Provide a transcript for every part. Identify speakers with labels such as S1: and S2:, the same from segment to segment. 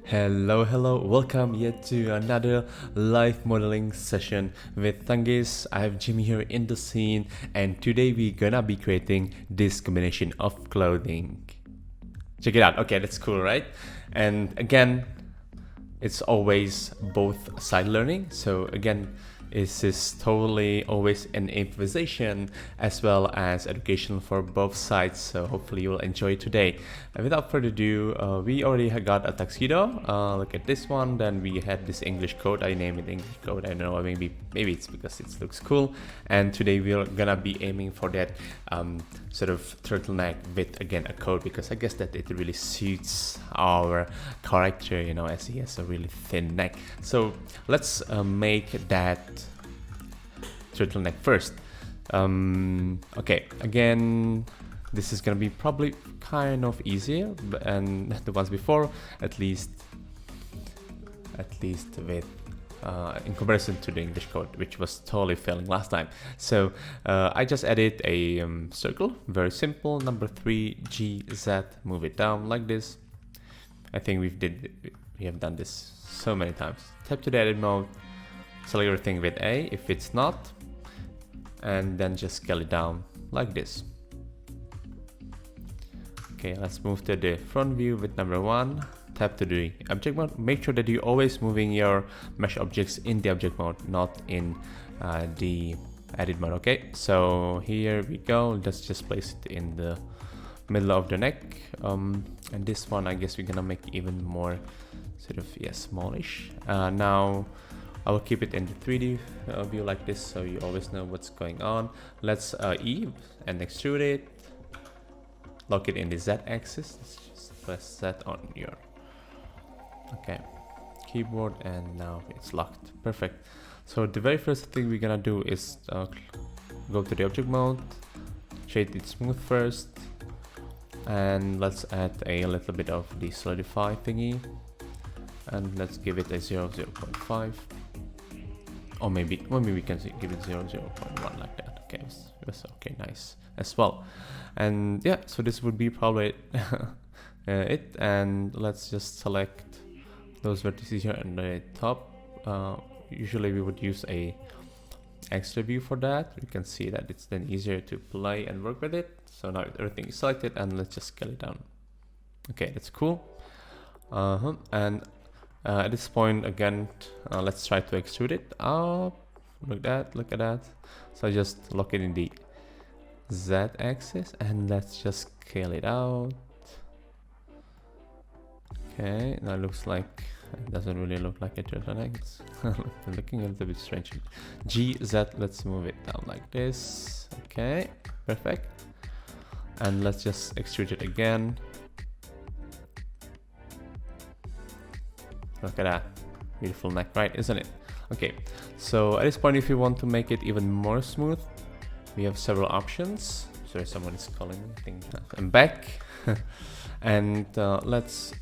S1: Hello, welcome yet to another live modeling session with Thangys. I have Jimmy here in the scene, and today we're gonna be creating this combination of clothing. Check it out. Okay, that's cool, right? And again, it's always both side learning. So again, this is totally always an improvisation as well as educational for both sides. So hopefully you will enjoy today. And without further ado, we already got a tuxedo. Look at this one. Then we had this English coat. I named it English coat. I don't know, maybe it's because it looks cool. And today we're gonna be aiming for that sort of turtleneck with again a coat, because I guess that it really suits our character, you know, as he has a really thin neck. So let's make that turtleneck first. Okay, again, this is gonna be probably kind of easier and the ones before, at least with in comparison to the English code, which was totally failing last time. So I just added a circle, very simple, number 3 GZ, move it down like this. I think we have done this so many times. Tap to the edit mode, select everything with A if it's not, and then just scale it down like this. Okay, let's move to the front view with number 1. Tap to the object mode. Make sure that you're always moving your mesh objects in the object mode, not in the edit mode. Okay, so here we go. Let's just place it in the middle of the neck. And this one, I guess we're gonna make even more sort of, yeah, smallish. Now I will keep it in the 3D view like this, so you always know what's going on. Let's E and extrude it. Lock it in the Z axis. Let's just press Z on your keyboard, and now it's locked. Perfect. So the very first thing we're gonna do is go to the object mode, shade it smooth first, and let's add a little bit of the solidify thingy, and let's give it a 0.5, or maybe we can give it 0.1 like that. Okay, that's okay, nice as well. And yeah, so this would be probably it. And let's just select those vertices here on the top. Usually we would use a extra view for that. You can see that it's then easier to play and work with it. So now everything is selected, and let's just scale it down. Okay, that's cool. And at this point again, let's try to extrude it up. Look at that. So just lock it in the Z axis, and let's just scale it out. Okay, now it looks like, it doesn't really look like a turtleneck. It's looking a little bit strange. GZ, let's move it down like this. Okay, perfect. And let's just extrude it again. Look at that, beautiful neck, right? Isn't it? Okay, so at this point, if you want to make it even more smooth, we have several options. Sorry, someone is calling me. I think I'm back. And let's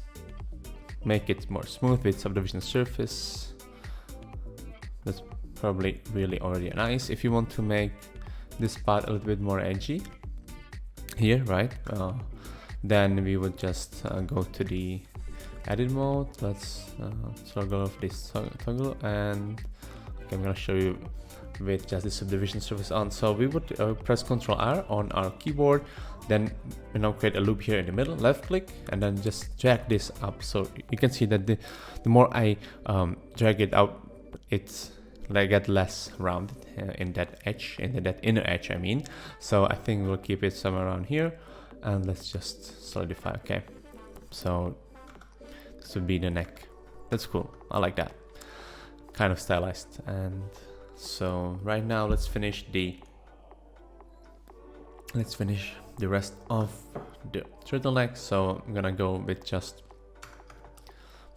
S1: make it more smooth with subdivision surface. That's probably really already nice. If you want to make this part a little bit more edgy here, right, then we would just go to the edit mode. Let's toggle off this toggle, and okay, I'm gonna show you with just the subdivision surface on. So we would press Ctrl R on our keyboard, then create a loop here in the middle, left click, and then just drag this up. So you can see that the more I drag it out, it's like get less rounded in that edge, in that inner edge, I mean. So I think we'll keep it somewhere around here, and let's just solidify. Okay, so this would be the neck. That's cool. I like that, kind of stylized. And so right now let's finish the rest of the turtleneck. So I'm gonna go with just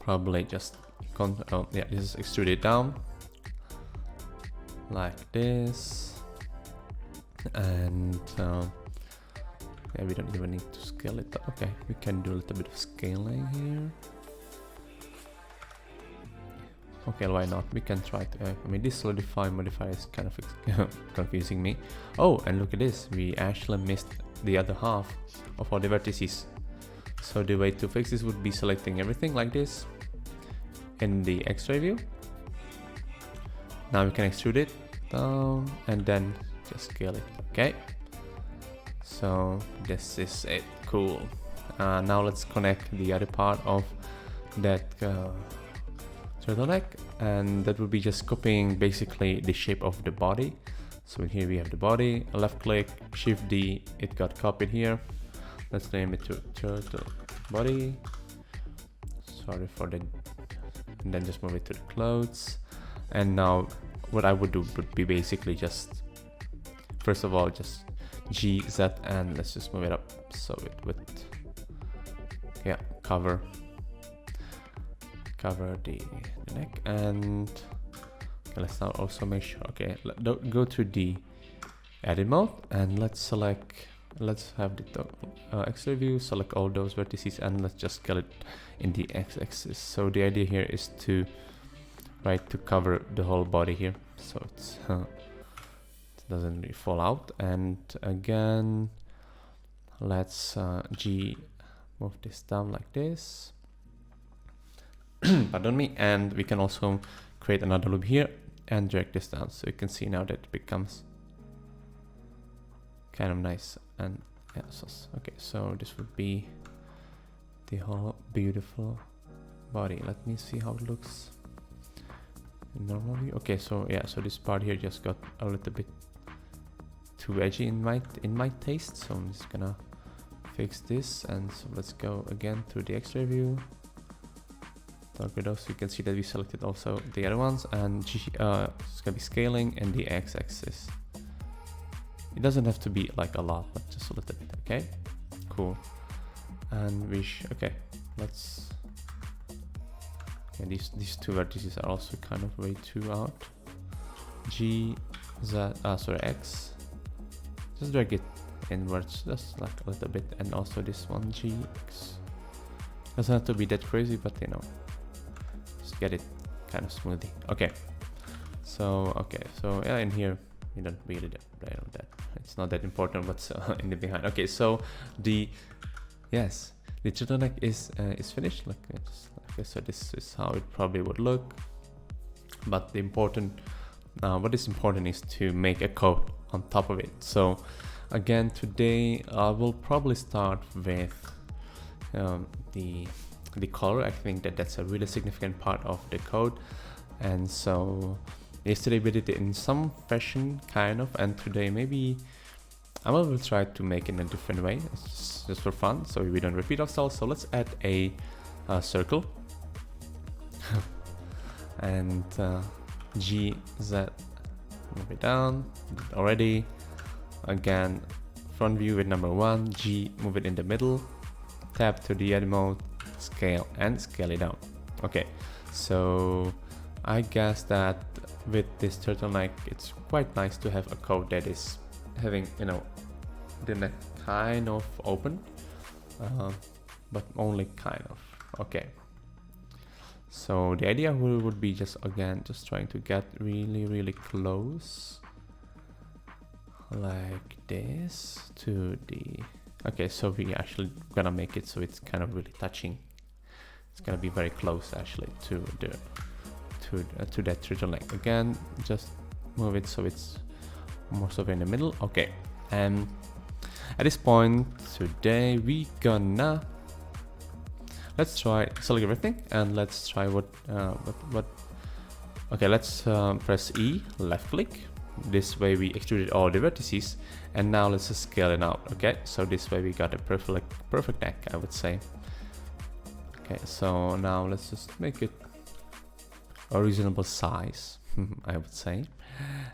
S1: probably just this is extrude it down like this, and yeah, we don't even need to scale it. Okay, we can do a little bit of scaling here. Okay, why not? We can try to, I mean, this solidify modifier is kind of confusing me. Oh, and look at this, we actually missed the other half of all the vertices. So the way to fix this would be selecting everything like this, in the X-ray view. Now we can extrude it down and then just scale it. Okay, so this is it. Cool. Now let's connect the other part of that turtleneck, and that would be just copying basically the shape of the body. So in here we have the body, left click, shift D, it got copied here. Let's name it to turtle body. Sorry for the, and then just move it to the clothes. And now what I would do would be basically just, first of all, just G, Z, and let's just move it up. So it would, yeah, cover the neck. And okay, let's now also make sure, okay, go to the edit mode and let's select, let's have the X-ray view, select all those vertices, and let's just scale it in the x-axis. So the idea here is to to cover the whole body here, so it's it doesn't really fall out. And again, let's G, move this down like this. Pardon me. And we can also create another loop here and drag this down, so you can see now that it becomes kind of nice. And yeah, so, okay, so this would be the whole beautiful body. Let me see how it looks in normal view. Okay, so yeah, so this part here just got a little bit too edgy in my taste, so I'm just gonna fix this. And so let's go again to the X-ray view, target those, so you can see that we selected also the other ones, and it's gonna be scaling in the x-axis. It doesn't have to be like a lot, but just a little bit. Okay, cool. And we okay, let's, okay, these two vertices are also kind of way too out. G, Z, sorry, X, just drag it inwards, just like a little bit. And also this one, G, X, doesn't have to be that crazy, but you know, just get it kind of smoothly. Okay, so yeah, in here you don't really play on that, it's not that important what's in the behind. Okay, so the turtleneck is finished. Like okay, so this is how it probably would look. But the important, what is important is to make a coat on top of it. So again, today I will probably start with the color. I think that's a really significant part of the code. And so yesterday we did it in some fashion kind of, and today maybe I will try to make it in a different way. It's just for fun, so we don't repeat ourselves. So let's add a circle and G, Z, move it down already. Again, front view with number 1, G, move it in the middle, tap to the edit mode, scale, and scale it down. Okay, so I guess that with this turtleneck, it's quite nice to have a coat that is having, you know, the neck kind of open, but only kind of. Okay, so the idea would be just trying to get really close like this to the, okay, so we actually gonna make it so it's kind of really touching. It's gonna be very close actually to the to that turtleneck. Again, just move it so it's more so in the middle. Okay, and at this point today we gonna, let's try select everything and let's try what okay, let's press E, left click. This way we extruded all the vertices, and now let's just scale it out. Okay, so this way we got a perfect neck, I would say. Okay, so now let's just make it a reasonable size, I would say.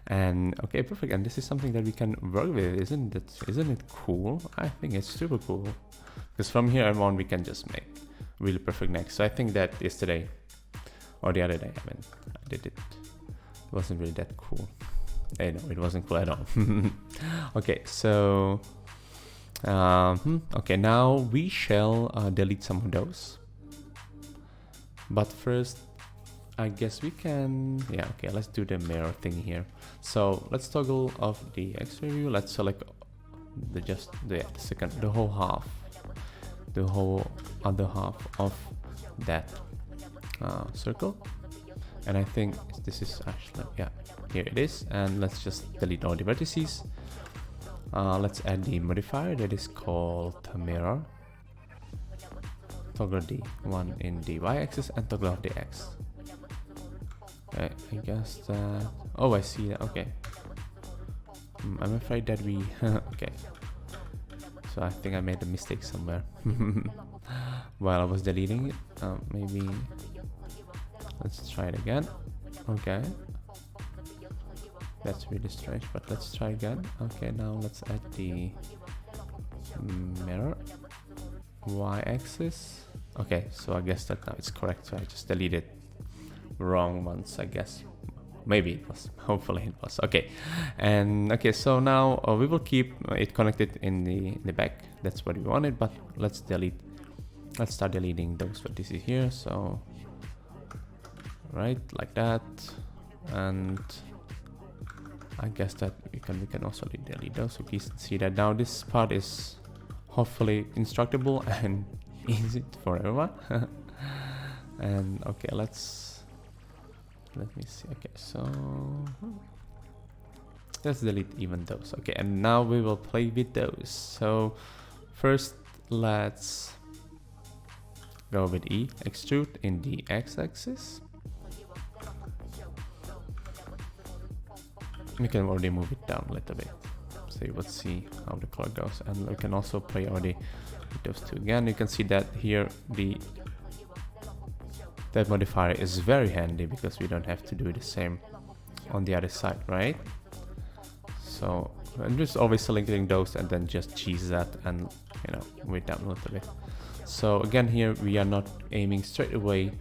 S1: And okay, perfect. And this is something that we can work with, isn't it cool? I think it's super cool, because from here on we can just make really perfect necks. So I think that yesterday or the other day, I mean, I did it. It wasn't really that cool. No, it wasn't cool at all. Okay, so okay, now we shall delete some of those. But first, I guess we can, yeah, okay, let's do the mirror thing here. So let's toggle off the X-ray view. Let's select the whole other half of that circle, and I think this is actually, yeah, here it is. And let's just delete all the vertices. Let's add the modifier that is called mirror. Toggle the one in the y-axis and toggle off the x. Okay, I guess that, oh, I see that. Okay, I'm afraid that we okay, so I think I made a mistake somewhere while I was deleting it. Maybe let's try it again. Okay, that's really strange, but let's try again. Okay, now let's add the mirror y-axis. Okay, so I guess that now it's correct. So I just deleted wrong ones, I guess. Maybe it was, hopefully it was. Okay, and okay, so now we will keep it connected in the back. That's what we wanted, but let's start deleting those vertices here. So right, like that, and I guess that we can also delete those. So please see that now this part is hopefully instructable and easy for everyone. And okay, let me see. Okay, so let's delete even those. Okay, and now we will play with those. So first let's go with E, extrude in the x-axis. We can already move it down a little bit, so you would see how the color goes. And we can also play already with those two again. You can see that here that modifier is very handy because we don't have to do the same on the other side, right? So I'm just always selecting those and then just cheese that and, you know, move it down a little bit. So again, here we are not aiming straight away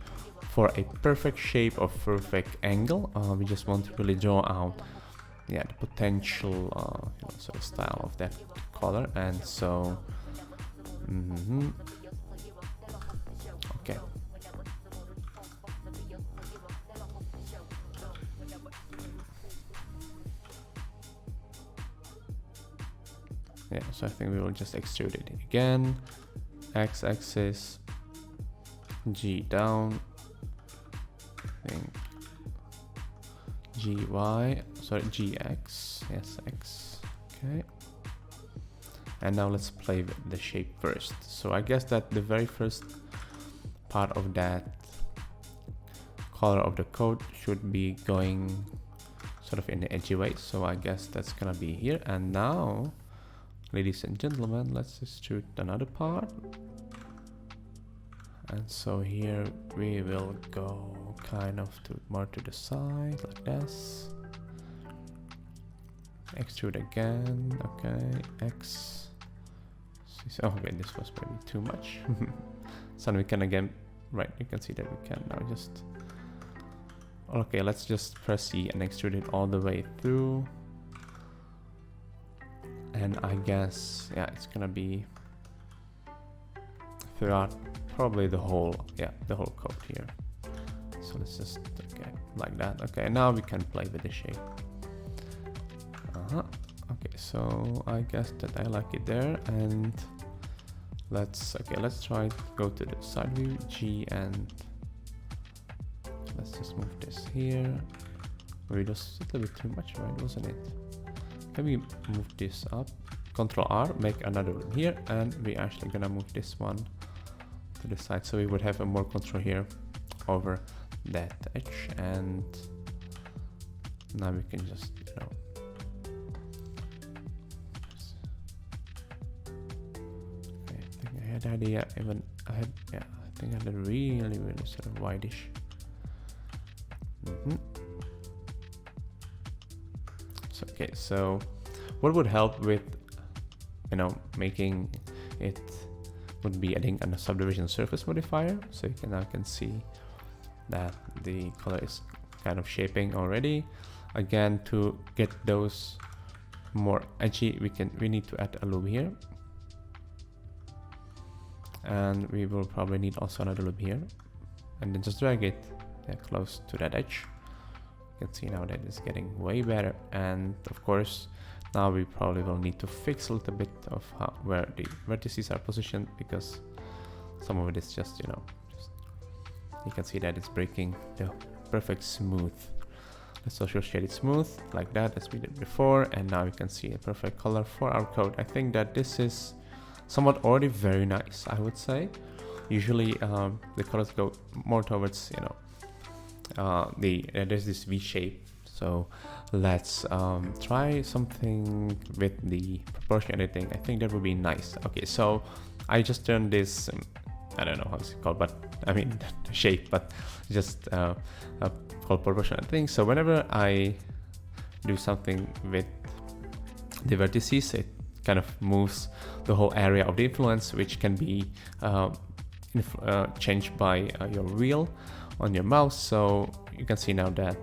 S1: for a perfect shape or perfect angle. We just want to really draw out, yeah, the potential you know, sort of style of that color. And so okay, yeah, so I think we will just extrude it again. X-axis, G down, I think GY, sorry, GX, yes, X, okay. And now let's play with the shape first. So I guess that the very first part of that color of the code should be going sort of in the edgy way. So I guess that's gonna be here. And now, ladies and gentlemen, let's extrude another part. And so here we will go kind of more to the side like this. Extrude again, okay, X. Oh, okay, this was maybe too much. So we can again, right, you can see that we can now just, okay, let's just press C and extrude it all the way through. And I guess, yeah, it's gonna be throughout probably the whole, yeah, the whole code here. So let's just, okay, like that. Okay, now we can play with the shape. Okay, so I guess that I like it there. And let's try to go to the side view, G, and let's just move this here. Maybe just a little bit too much, right? Wasn't it? Can we move this up? Control R, make another one here, and we actually gonna move this one to the side, so we would have a more control here over that edge. And now we can just, you know, okay, I think I had idea, even I had, yeah, I think I had a really sort of wideish. So, okay, so what would help with, you know, making it would be adding a subdivision surface modifier. So you can now see that the color is kind of shaping already. Again, to get those more edgy, we need to add a loop here, and we will probably need also another loop here, and then just drag it close to that edge. You can see now that it's getting way better. And of course, now we probably will need to fix a little bit of where the vertices are positioned, because some of it is just, you know, just you can see that it's breaking the perfect smooth. Let's also shade it smooth like that as we did before, and now you can see a perfect color for our code. I think that this is somewhat already very nice, I would say. Usually the colors go more towards, you know, there's this V shape. So let's try something with the proportion editing. I think that would be nice. Okay, so I just turned this, I don't know how it's called, but I mean the shape, but just called proportion editing. So whenever I do something with the vertices, it kind of moves the whole area of the influence, which can be changed by your wheel on your mouse. So you can see now that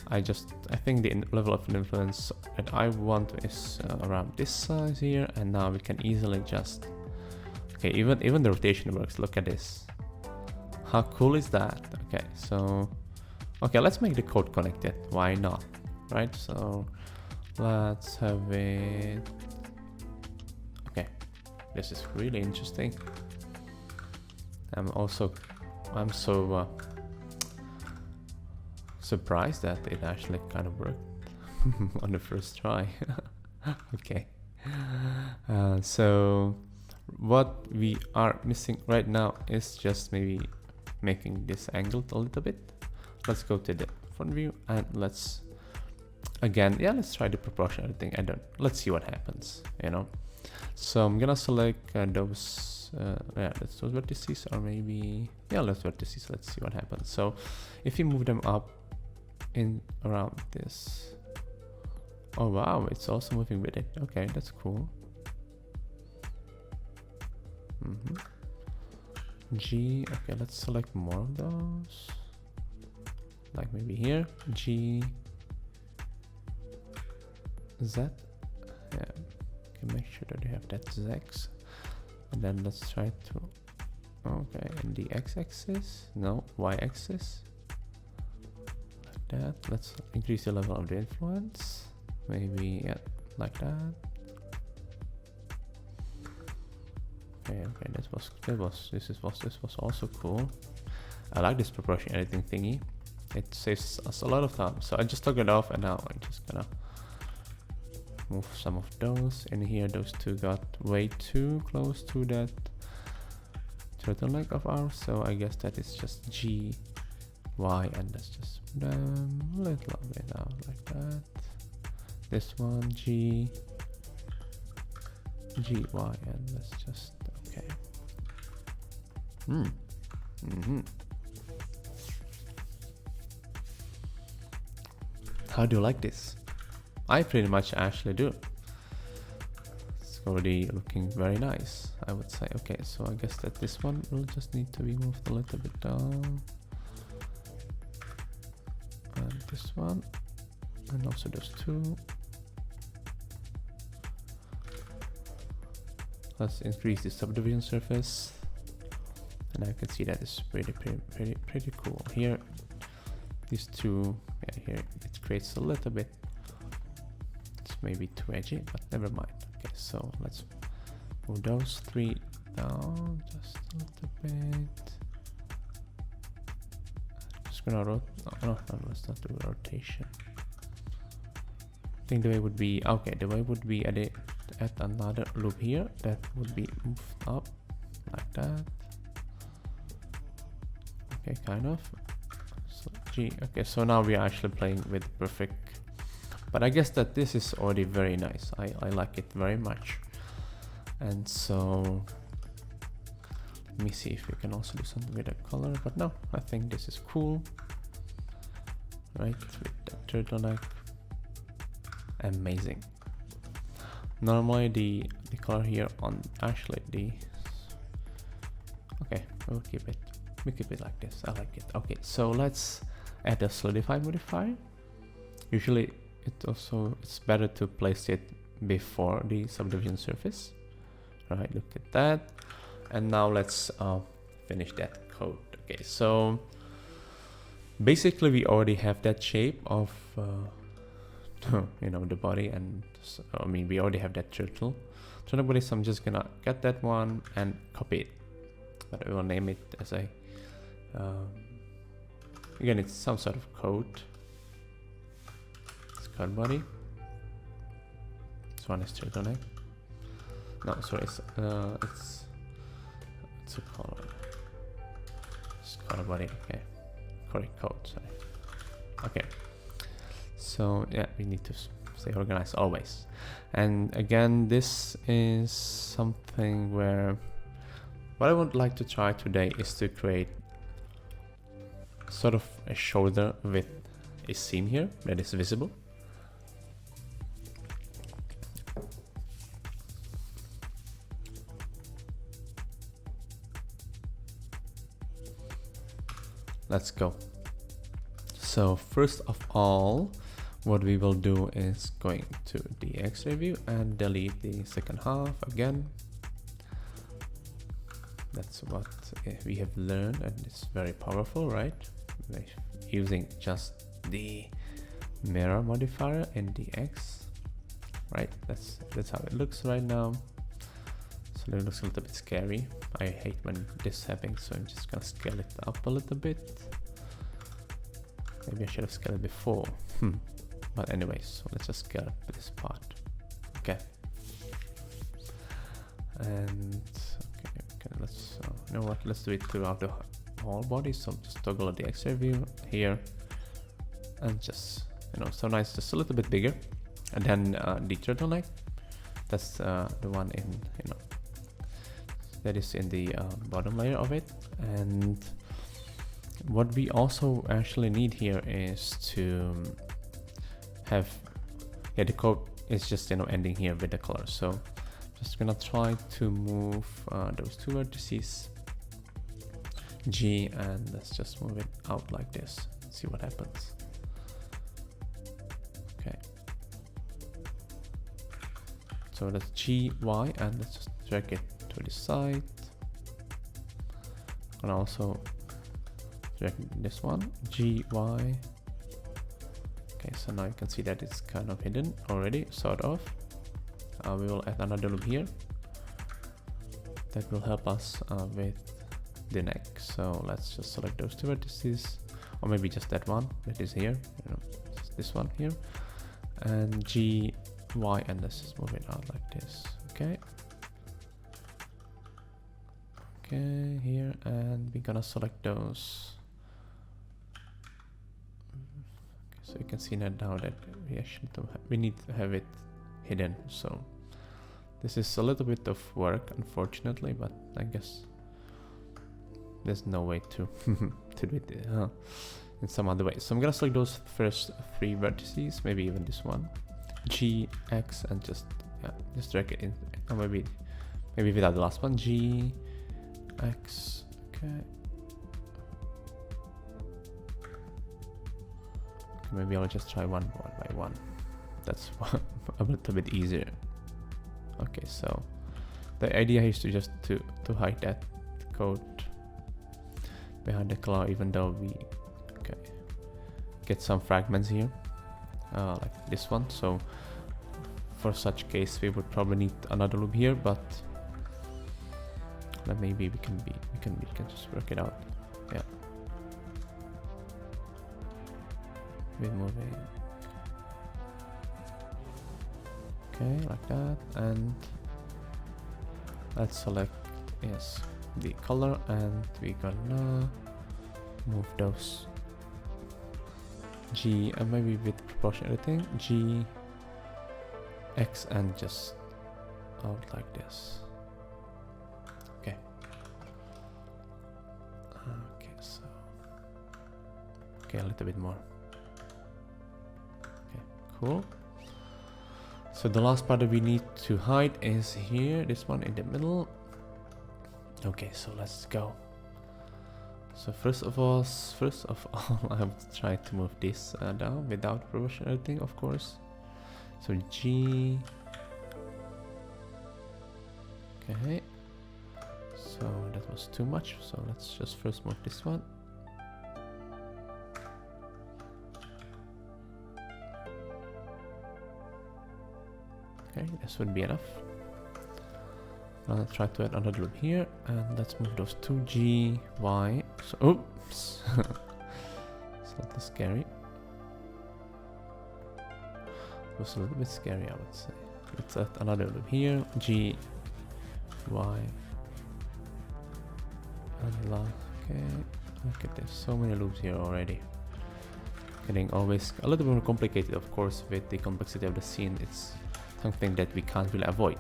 S1: I think the level of influence that I want is around this size here, and now we can easily just, okay, even the rotation works. Look at this. How cool is that? Okay, so okay, let's make the code connected. Why not, right? So let's have it. Okay, this is really interesting. I'm so surprised that it actually kind of worked on the first try. Okay, so what we are missing right now is just maybe making this angled a little bit. Let's go to the front view and let's again, yeah, let's try the proportion editing. Let's see what happens, you know. So I'm gonna select those that's those vertices, or maybe, yeah, let's vertices. Let's see what happens. So if you move them up in around this, oh wow, it's also moving with it. Okay, that's cool. G, okay, let's select more of those, like maybe here, G, Z, yeah, okay, make sure that you have that Z, and then let's try to, okay, and the x-axis, no, y-axis, like that. Let's increase the level of the influence, maybe, yeah, like that. Okay, this was also cool. I like this proportion editing thingy. It saves us a lot of time. So I just took it off, and now I'm just gonna move some of those in here. Those two got way too close to that turtleneck of ours, so I guess that is just G, Y, and let's just move them a little bit out like that. This one, G, G, Y, and let's just, okay. How do you like this? I pretty much actually do. It's already looking very nice, I would say. Okay, so I guess that this one will just need to be moved a little bit down. And this one, and also those two. Let's increase the subdivision surface, and I can see that is pretty cool. Here, these two, yeah, here it creates a little bit. It's maybe too edgy, but never mind. Okay, so let's move those three down just a little bit. Just gonna rotate. No, let's not do rotation. I think the way would be, okay, the way would be add another loop here that would be moved up like that. Okay, kind of. So G, okay, so now we are actually playing with perfect, but I guess that this is already very nice. I like it very much. And so let me see if we can also do something with the color, but no, I think this is cool, right? With the turtleneck, amazing. Normally the color here on actually the, okay, we'll keep it like this. I like it. Okay, so let's add a solidify modifier. Usually it's better to place it before the subdivision surface. Right, look at that. And now let's finish that code. Okay, so basically we already have that shape of you know, the body, and so, I mean, we already have that turtle body, so I'm just gonna get that one and copy it, but I will name it as a Again, it's some sort of code. It's code body. This one is turtleneck. No, sorry, it's a color. It's color body. Okay, correct code. Sorry. Okay. So yeah, we need to stay organized always. And again, this is something where what I would like to try today is to create sort of a shoulder with a seam here that is visible. Let's go. So first of all, what we will do is going to DX review and delete the second half again. That's what we have learned, and it's very powerful, right? By using just the mirror modifier in DX, right? That's how it looks right now. So it looks a little bit scary. I hate when this happens, so I'm just gonna scale it up a little bit. Maybe I should have scaled it before. But anyways, so let's just scale up this part. Okay. And okay, let's you know what? Let's do it throughout the whole body. So just toggle the X view here, and just so nice, just a little bit bigger. And then the turtleneck. That's the one in that is in the bottom layer of it. And what we also actually need here is to have the code is just ending here with the color. So just gonna try to move those two vertices G, and let's just move it out like this. See what happens. Okay, so that's G, Y, and let's just drag it to the side. And also drag this one, G, Y. Okay, so now you can see that it's kind of hidden already, sort of. We will add another loop here. That will help us with the neck. So let's just select those two vertices, or maybe just that one that is here, just this one here, and G, Y, and let's just move it out like this. Okay. Okay, here, and we're gonna select those. So you can see that now that we need to have it hidden. So this is a little bit of work, unfortunately, but I guess there's no way to to do it in some other way. So I'm gonna select those first three vertices, maybe even this one, G, X, and just drag it in, or maybe without the last one, G, X. Okay. Maybe I'll just try one by one. That's a little bit easier. Okay, so the idea is to just to hide that code behind the color, even though we get some fragments here, like this one. So for such case, we would probably need another loop here, but maybe we can just work it out. Yeah. Moving. Okay, like that, and let's select the color, and we're gonna move those G, and maybe with proportion editing, G, X, and just out like this. Okay. Okay, so a little bit more. Cool. So the last part that we need to hide is here, this one in the middle. Okay, so let's go. So first of all, I will try to move this down without proportion editing, of course. So G. Okay. So that was too much. So let's just first move this one. Okay, this would be enough. gonna try to add another loop here, and let's move those two G, Y. So, oops, slightly scary. It was a little bit scary, I would say. Let's add another loop here, G, Y, and last. Okay, look at this, so many loops here already. Getting always a little bit more complicated, of course, with the complexity of the scene. It's something that we can't really avoid.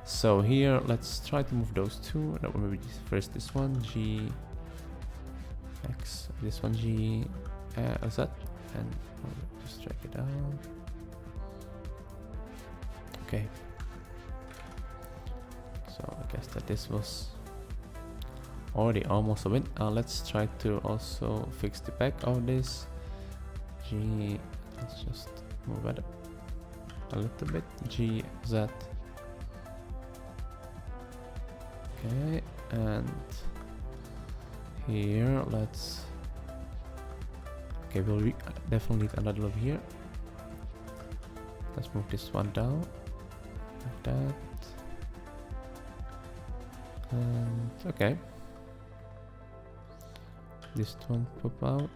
S1: So here, let's try to move those two. No, maybe first this one, G, X, this one, G, Z, and just check it out. Okay. So I guess that this was already almost a win. Let's try to also fix the back of this. G, let's just move it a little bit. G, Z. Okay, and here let's. Okay, we'll definitely need another loop here. Let's move this one down like that. And okay, this one pop out.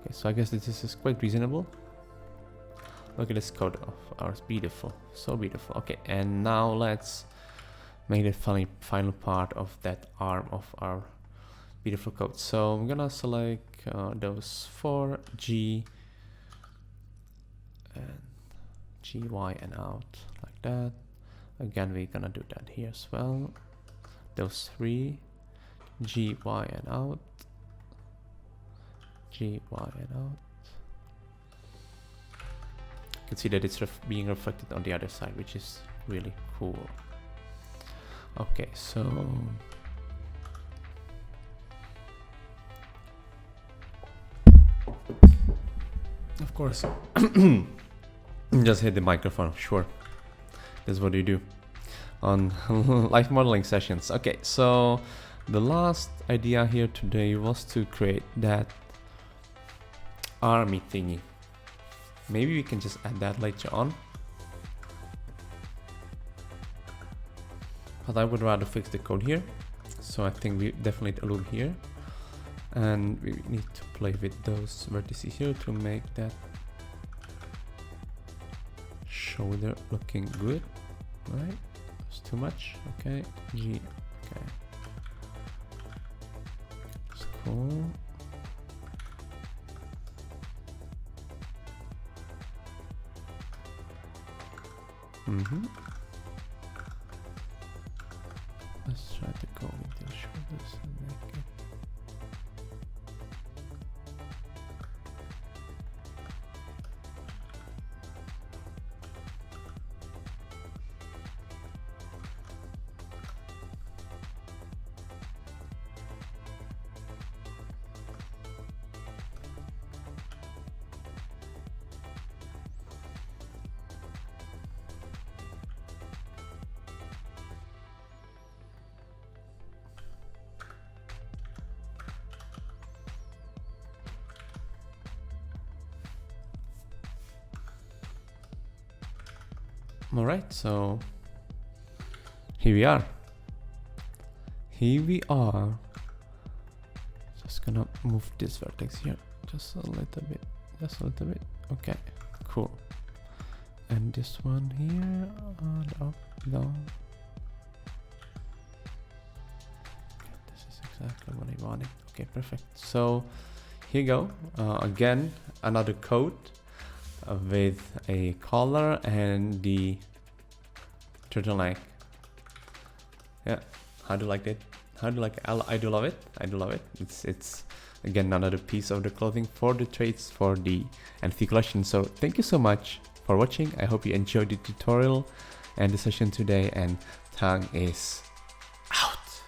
S1: Okay, so I guess this is quite reasonable. Look at this code of ours, beautiful, so beautiful. Okay, and now let's make the final part of that arm of our beautiful code. So I'm gonna select those 4 G and G, Y, and out like that. Again, we're gonna do that here as well. Those 3 G, Y, and out. G, Y, and out. You can see that it's being reflected on the other side, which is really cool. Okay, so of course, just hit the microphone. Sure, that's what you do on live modeling sessions. Okay, so the last idea here today was to create that army thingy. Maybe we can just add that later on, but I would rather fix the code here. So I think we definitely need a loop here, and we need to play with those vertices here to make that shoulder looking good. Right, it's too much. Okay, G. Okay, that's cool. Let's try to go with the shoulders and make it. All right, so here we are. Here we are. Just gonna move this vertex here just a little bit, just a little bit. Okay, cool. And this one here, and up, down. Okay, this is exactly what I wanted. Okay, perfect. So here you go. Again, another code with a collar and the turtleneck. Yeah, how do you like it? How do you like it? I do love it. I do love it. It's again another piece of the clothing for the traits for the NFT collection. So thank you so much for watching. I hope you enjoyed the tutorial and the session today, and Thang is